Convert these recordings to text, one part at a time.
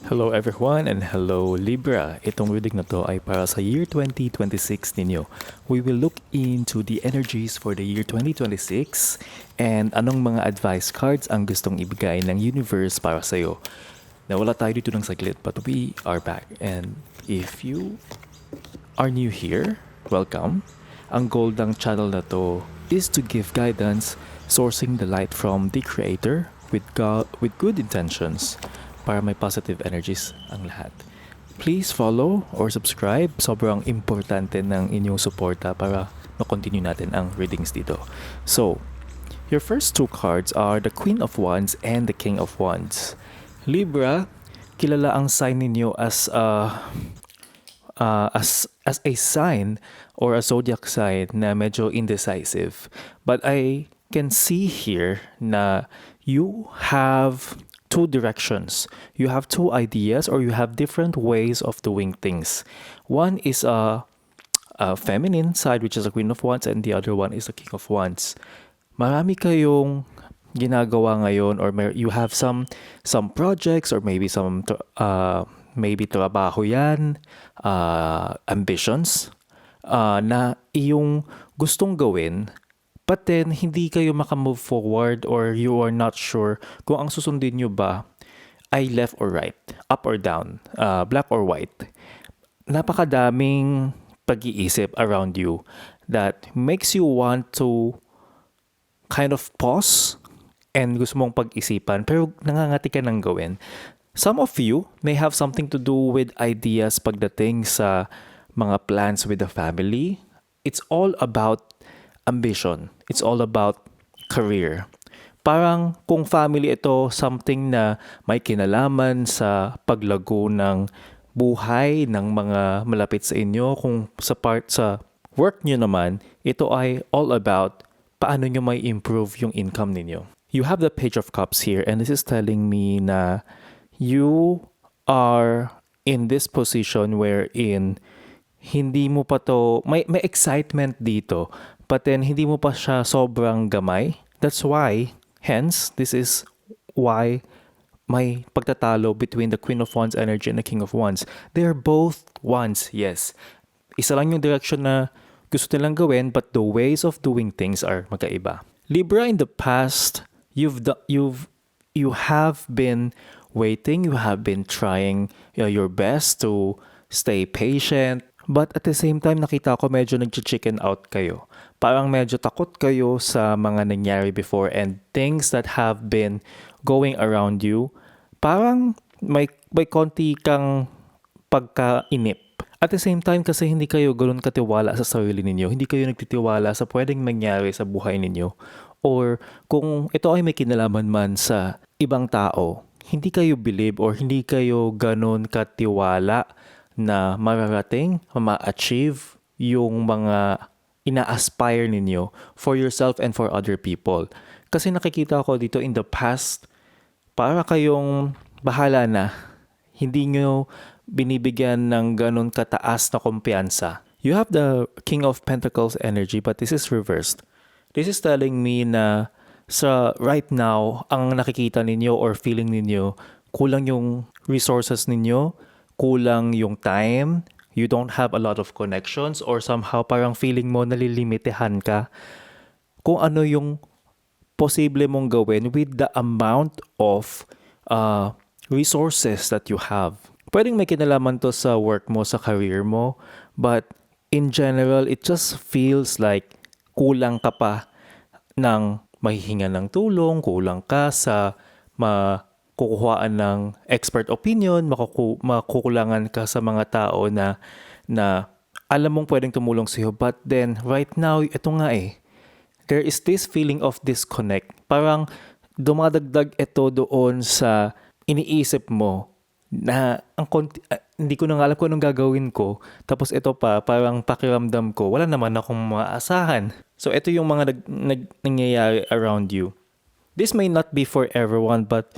Hello everyone and hello Libra. Itong reading na to ay para sa year 2026 ninyo. We will look into the energies for the year 2026 and anong mga advice cards ang gustong ibigay ng universe para sa iyo. Nawala tayo dito ng saglit but we are back, and if you are new here, welcome. Ang goal ng channel na to is to give guidance, sourcing the light from the creator with good intentions para may positive energies ang lahat. Please follow or subscribe. Sobrang importante ng inyong suporta para ma-continue natin ang readings dito. So, your first two cards are the Queen of Wands and the King of Wands. Libra, kilala ang sign ninyo as a sign or a zodiac sign na medyo indecisive. But I can see here na you have two directions. You have two ideas or you have different ways of doing things. One is a feminine side, which is a Queen of Wands, and the other one is the King of Wands. Marami kayong ginagawa ngayon, or you have some projects, or maybe maybe trabaho yan, ambitions na iyong gustong gawin, but then hindi kayo makamove forward, or you are not sure kung ang susundin nyo ba ay left or right, up or down, black or white. Napakadaming pag-iisip around you that makes you want to kind of pause and gusto mong pag-isipan pero nangangati ka ng gawin. Some of you may have something to do with ideas pagdating sa mga plans with the family. It's all about ambition. It's all about career. Parang kung family ito, something na may kinalaman sa paglago ng buhay ng mga malapit sa inyo. Kung sa work nyo naman, ito ay all about paano nyo may improve yung income ninyo. You have the Page of Cups here, and this is telling me na you are in this position wherein hindi mo pa to, may excitement dito, but then hindi mo pa siya sobrang gamay. That's why, hence, this is why may pagtatalo between the Queen of Wands energy and the King of Wands. They are both wands, yes. Isa lang yung direction na gusto nilang gawin, but the ways of doing things are magkaiba. Libra, in the past, you have been waiting, you have been trying your best to stay patient, but at the same time, nakita ko medyo nag-chicken out kayo. Parang medyo takot kayo sa mga nangyari before and things that have been going around you. Parang may konti kang pagkainip. At the same time, kasi hindi kayo ganoon katiwala sa sarili ninyo. Hindi kayo nagtitiwala sa pwedeng mangyari sa buhay ninyo. Or kung ito ay may kinalaman man sa ibang tao, hindi kayo believe or hindi kayo ganoon katiwala na mararating, ma-achieve yung mga ina-aspire ninyo for yourself and for other people. Kasi nakikita ko dito in the past, para kayong bahala na, hindi nyo binibigyan ng ganun kataas na kumpiyansa. You have the King of Pentacles energy, but this is reversed. This is telling me na sa right now, ang nakikita ninyo or feeling ninyo, kulang yung resources ninyo, kulang yung time, you don't have a lot of connections, or somehow parang feeling mo nalilimitahan ka kung ano yung posible mong gawin with the amount of resources that you have. Pwedeng may kinalaman to sa work mo, sa career mo, but in general, it just feels like kulang ka pa ng mahihinga ng tulong, kulang ka sa kukuhaan ng expert opinion, makukulangan ka sa mga tao na alam mong pwedeng tumulong sa'yo. But then, right now, ito nga there is this feeling of disconnect. Parang dumadagdag ito doon sa iniisip mo na hindi ko na alam kung anong gagawin ko. Tapos ito pa, parang pakiramdam ko, wala naman akong maasahan. So ito yung mga nangyayari around you. This may not be for everyone, but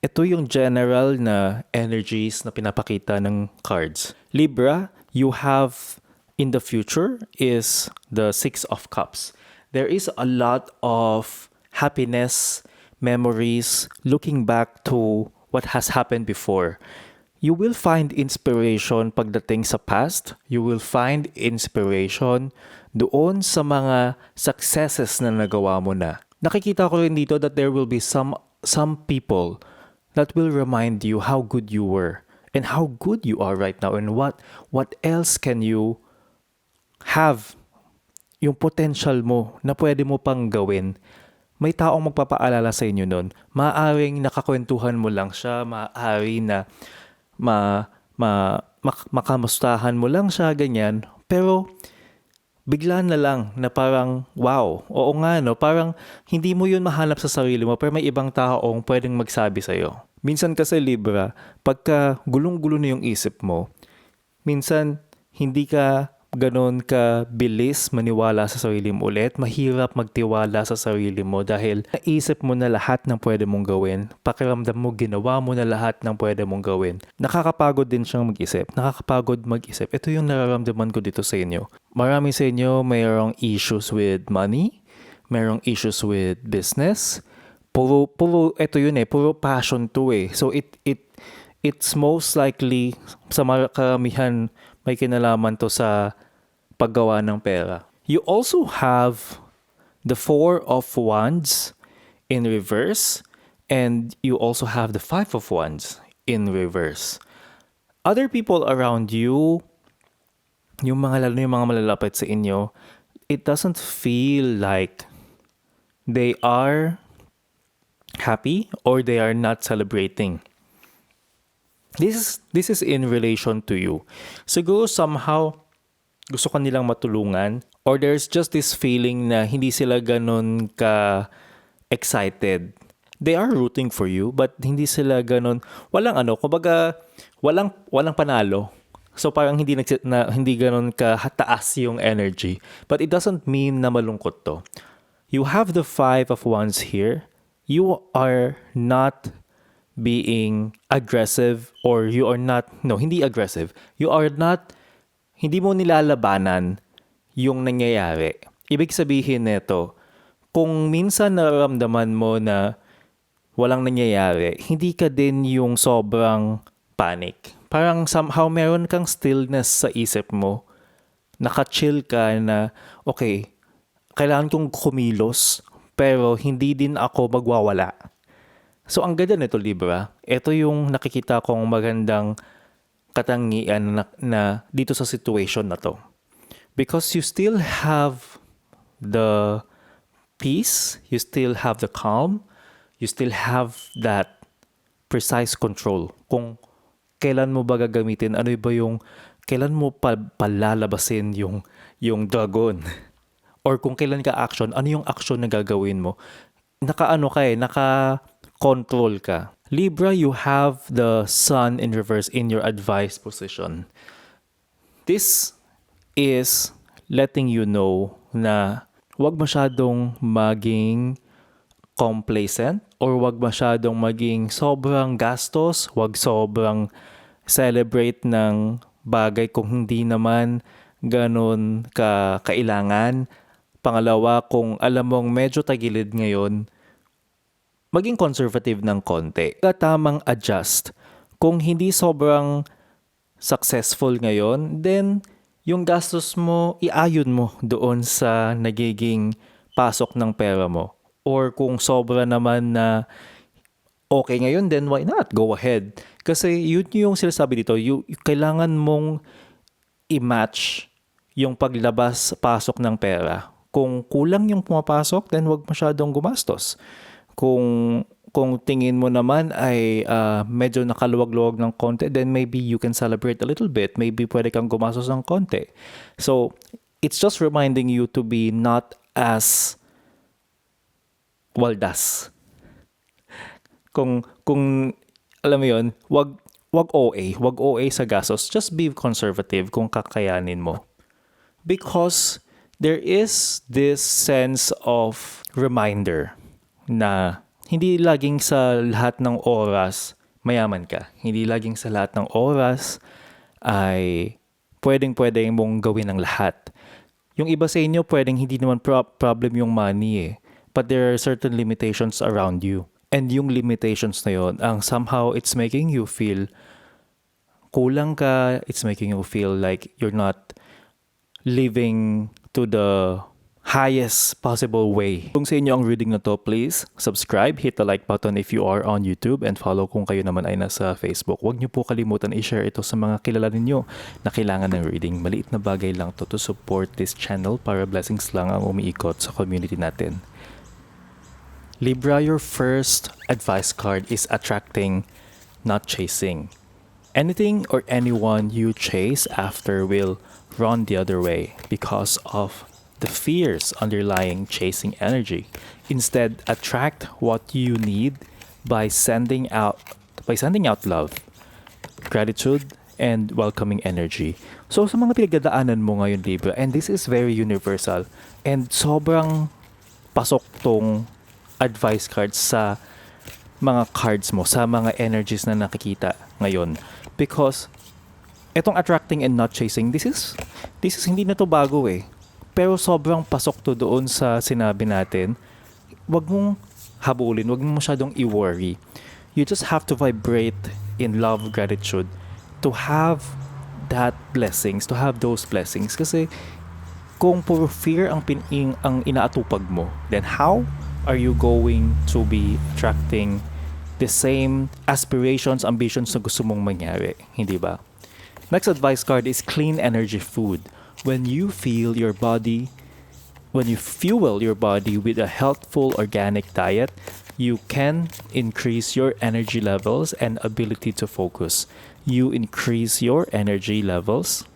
ito yung general na energies na pinapakita ng cards. Libra, you have in the future is the Six of Cups. There is a lot of happiness, memories, looking back to what has happened before. You will find inspiration pagdating sa past. You will find inspiration doon sa mga successes na nagawa mo na. Nakikita ko rin dito that there will be some people that will remind you how good you were and how good you are right now and what else can you have, yung potential mo na pwede mo pang gawin. May taong magpapaalala sa inyo nun. Maaaring nakakwentuhan mo lang siya, maaari na makamustahan mo lang siya, ganyan. Pero bigla na lang na parang, wow, oo nga no, parang hindi mo yun mahanap sa sarili mo pero may ibang taong pwedeng magsabi sa'yo. Minsan kasi Libra, pagka gulong-gulo na yung isip mo, minsan hindi ka ganon ka bilis maniwala sa sarili mo ulit. Mahirap magtiwala sa sarili mo dahil naisip mo na lahat ng pwede mong gawin. Pakiramdam mo, ginawa mo na lahat ng pwede mong gawin. Nakakapagod din siyang mag-isip. Nakakapagod mag-isip. Ito yung nararamdaman ko dito sa inyo. Marami sa inyo mayroong issues with money, mayroong issues with business. Puro ito yun puro passion to So it's most likely sa karamihan may kinalaman to sa paggawa ng pera. You also have the Four of Wands in reverse and you also have the Five of Wands in reverse. Other people around you, lalo yung mga malalapit sa inyo, it doesn't feel like they are happy or they are not celebrating. This is in relation to you. Siguro somehow gusto ka nilang matulungan or there's just this feeling na hindi sila ganun ka excited. They are rooting for you but hindi sila ganun, kumbaga walang panalo. So parang hindi ganun ka taas yung energy. But it doesn't mean na malungkot to. You have the Five of Wands here. You are not being aggressive or you are not, hindi aggressive. You are not, hindi mo nilalabanan yung nangyayari. Ibig sabihin nito, kung minsan nararamdaman mo na walang nangyayari, hindi ka din yung sobrang panic. Parang somehow meron kang stillness sa isip mo. Naka-chill ka na, okay, kailangan kong kumilos, pero hindi din ako magwawala. So ang ganda nito Libra, ito yung nakikita kong magandang katangian na dito sa situation na to. Because you still have the peace, you still have the calm, you still have that precise control. Kung kailan mo ba gagamitin, kailan mo palalabasin yung dragon. Or kung kailan ka action, ano yung action na gagawin mo. Naka-control ka. Libra, you have the Sun in reverse in your advice position. This is letting you know na wag masyadong maging complacent or wag masyadong maging sobrang gastos, wag sobrang celebrate ng bagay kung hindi naman ganun kailangan. Pangalawa, kung alam mong medyo tagilid ngayon, maging conservative ng konti. Tamang adjust. Kung hindi sobrang successful ngayon, then yung gastos mo, iayon mo doon sa nagiging pasok ng pera mo. Or kung sobra naman na okay ngayon, then why not? Go ahead. Kasi yun yung sinasabi dito, kailangan mong i-match yung paglabas-pasok ng pera. Kung kulang yung pumapasok, then wag masyadong gumastos. Kung tingin mo naman ay medyo nakaluwag-luwag ng konti, then maybe you can celebrate a little bit. Maybe pwede kang gumastos ng konti. So, it's just reminding you to be not as waldas. Kung alam mo yun, wag OA sa gastos. Just be conservative kung kakayanin mo. Because there is this sense of reminder na hindi laging sa lahat ng oras mayaman ka. Hindi laging sa lahat ng oras ay pwedeng mong gawin ang lahat. Yung iba sa inyo, pwedeng hindi naman problem yung money But there are certain limitations around you. And yung limitations na yon, ang somehow it's making you feel kulang ka, it's making you feel like you're not living to the highest possible way. Kung sa inyo ang reading na to, please subscribe, hit the like button if you are on YouTube, and follow kung kayo naman ay nasa Facebook. Huwag niyo po kalimutan i-share ito sa mga kilala ninyo na kailangan ng reading. Maliit na bagay lang to support this channel para blessings lang ang umiikot sa community natin. Libra, your first advice card is attracting, not chasing. Anything or anyone you chase after will run the other way because of the fears underlying chasing energy. Instead, attract what you need by sending out love, gratitude, and welcoming energy. So sa mga pinagdadaanan mo ngayon, Libra, and this is very universal, and sobrang pasok tong advice cards sa mga cards mo, sa mga energies na nakikita ngayon. Because etong attracting and not chasing, this is hindi na to bago eh. Pero sobrang pasok to doon sa sinabi natin. Wag mong habulin, wag mong masyadong i-worry. You just have to vibrate in love, gratitude to have that blessings, to have those blessings. Kasi kung puro fear ang inaatupag mo, then how are you going to be attracting the same aspirations, ambitions na gusto mong mangyari? Hindi ba? Next advice card is clean energy food. When you fuel your body with a healthful organic diet, you can increase your energy levels and ability to focus. You increase your energy levels.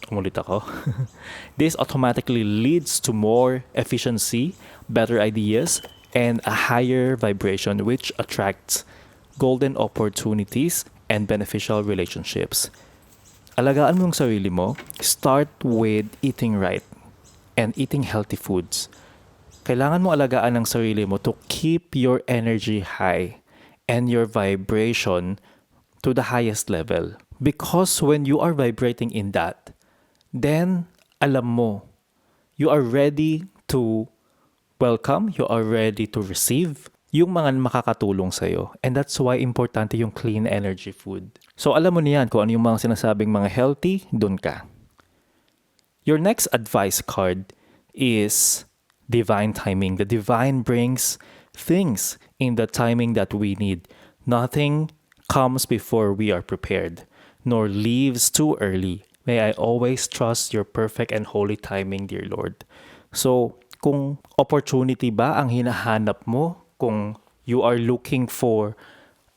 Umulit ako. This automatically leads to more efficiency, better ideas, and a higher vibration which attracts golden opportunities and beneficial relationships. Alagaan mo yung sarili mo. Start with eating right and eating healthy foods. Kailangan mo alagaan ang sarili mo to keep your energy high and your vibration to the highest level. Because when you are vibrating in that, then alam mo, you are ready to welcome, you are ready to receive yung mga makakatulong sa'yo. And that's why importante yung clean energy food. So alam mo niyan kung ano yung mga sinasabing mga healthy, dun ka. Your next advice card is divine timing. The divine brings things in the timing that we need. Nothing comes before we are prepared, nor leaves too early. May I always trust your perfect and holy timing, dear Lord. So, kung opportunity ba ang hinahanap mo, kung you are looking for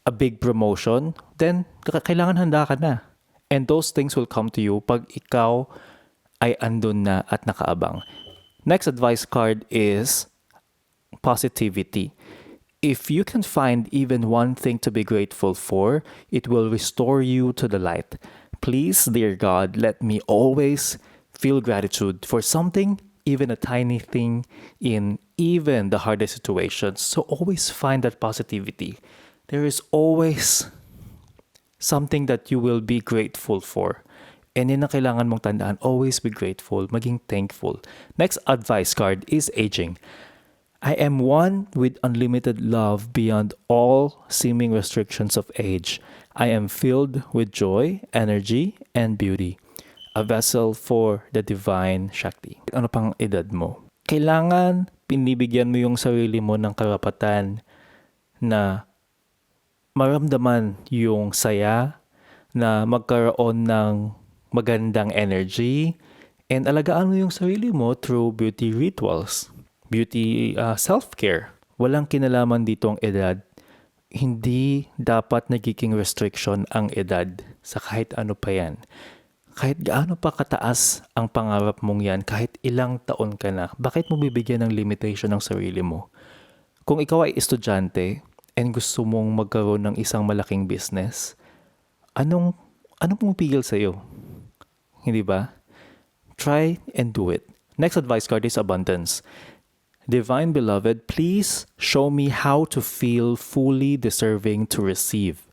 a big promotion, then kailangan handa ka na. And those things will come to you pag ikaw ay andun na at nakaabang. Next advice card is positivity. If you can find even one thing to be grateful for, it will restore you to the light. Please, dear God, let me always feel gratitude for something, even a tiny thing, in even the hardest situations. So always find that positivity. There is always something that you will be grateful for. And yun ang kailangan mong tandaan. Always be grateful, maging thankful. Next advice card is aging. I am one with unlimited love beyond all seeming restrictions of age. I am filled with joy, energy, and beauty. A vessel for the divine Shakti. Ano pang edad mo? Kailangan pinibigyan mo yung sarili mo ng karapatan na maramdaman yung saya, na magkaroon ng magandang energy, and alagaan mo yung sarili mo through beauty rituals, beauty self-care. Walang kinalaman dito ang edad. Hindi dapat nagiging restriction ang edad sa kahit ano pa yan. Kahit gaano pa kataas ang pangarap mong yan, kahit ilang taon ka na, bakit mo bibigyan ng limitation ng sarili mo? Kung ikaw ay estudyante and gusto mong magkaroon ng isang malaking business, anong pumipigil sa'yo? Hindi ba? Try and do it. Next advice card is abundance. Divine Beloved, please show me how to feel fully deserving to receive.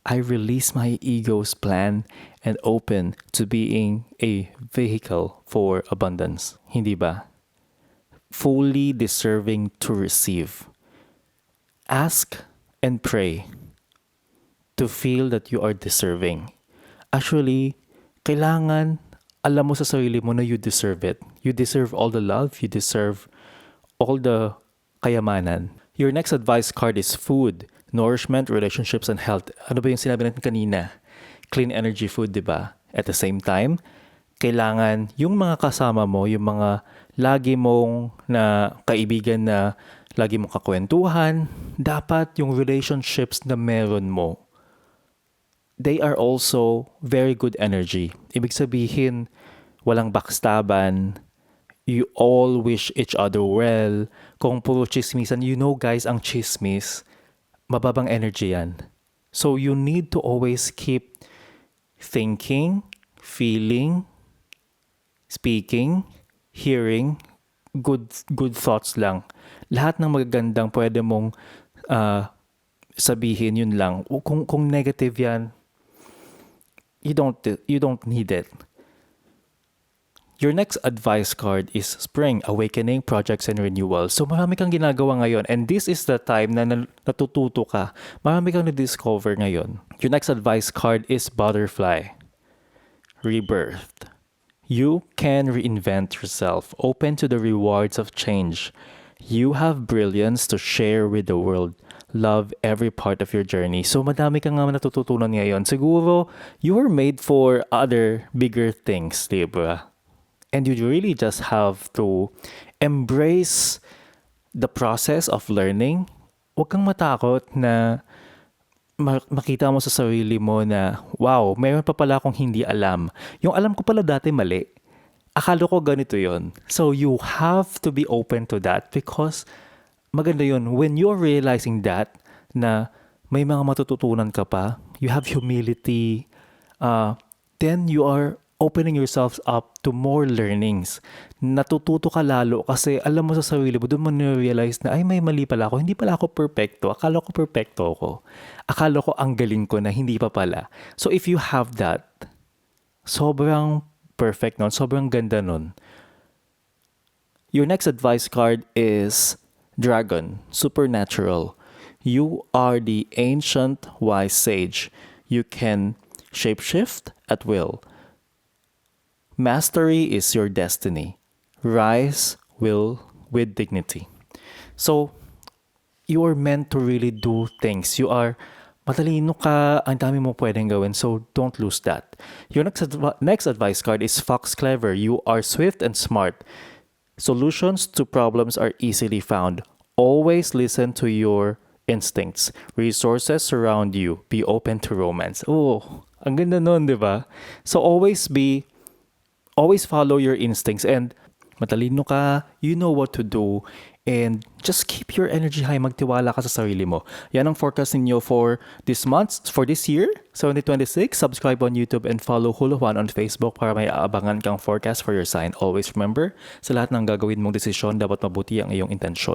I release my ego's plan and open to being a vehicle for abundance. Hindi ba? Fully deserving to receive. Ask and pray to feel that you are deserving. Actually, kailangan alam mo sa sarili mo na you deserve it. You deserve all the love, you deserve all the kayamanan. Your next advice card is food, nourishment, relationships, and health. Ano ba yung sinabi natin kanina? Clean energy food, di ba? At the same time, kailangan yung mga kasama mo, yung mga lagi mong na kaibigan na lagi mong kakwentuhan, dapat yung relationships na meron mo, they are also very good energy. Ibig sabihin, walang backstaban, you all wish each other well. Kung puro chismisan, you know guys, ang chismis, mababang energy yan. So you need to always keep thinking, feeling, speaking, hearing, good thoughts lang. Lahat ng magagandang pwede mong sabihin, yun lang. Kung negative yan, you don't need it. Your next advice card is Spring, Awakening, Projects, and Renewal. So marami kang ginagawa ngayon and this is the time na natututo ka. Marami kang na-discover ngayon. Your next advice card is Butterfly, Rebirth. You can reinvent yourself, open to the rewards of change. You have brilliance to share with the world. Love every part of your journey. So madami kang nga natututunan ngayon. Siguro, you were made for other bigger things, diba? And you really just have to embrace the process of learning. Huwag kang matakot na makita mo sa sarili mo na, wow, mayroon pa pala akong hindi alam. Yung alam ko pala dati mali. Akala ko ganito yon. So you have to be open to that because maganda yun. When you're realizing that, na may mga matututunan ka pa, you have humility, then you are opening yourselves up to more learnings. Natututo ka lalo kasi alam mo sa sarili mo, doon mo na-realize na, ay may mali pala ako, hindi pala ako perfecto. Akala ko perfecto ako. Akala ko ang galing ko na hindi pa pala. So if you have that, sobrang perfect nun, sobrang ganda nun. Your next advice card is Dragon, Supernatural. You are the ancient wise sage. You can shapeshift at will. Mastery is your destiny. Rise will with dignity. So, you are meant to really do things. You are matalino ka, ang dami mo pwedeng gawin, so don't lose that. Your next advice card is Fox Clever. You are swift and smart. Solutions to problems are easily found. Always listen to your instincts. Resources surround you. Be open to romance. Oh, ang ganda nun, di ba? So always follow your instincts and matalino ka, you know what to do, and just keep your energy high, magtiwala ka sa sarili mo. Yan ang forecast ninyo for this month, for this year, 2026. Subscribe on YouTube and follow Hula Juan on Facebook para may aabangan kang forecast for your sign. Always remember, sa lahat ng gagawin mong desisyon, dapat mabuti ang iyong intensyon.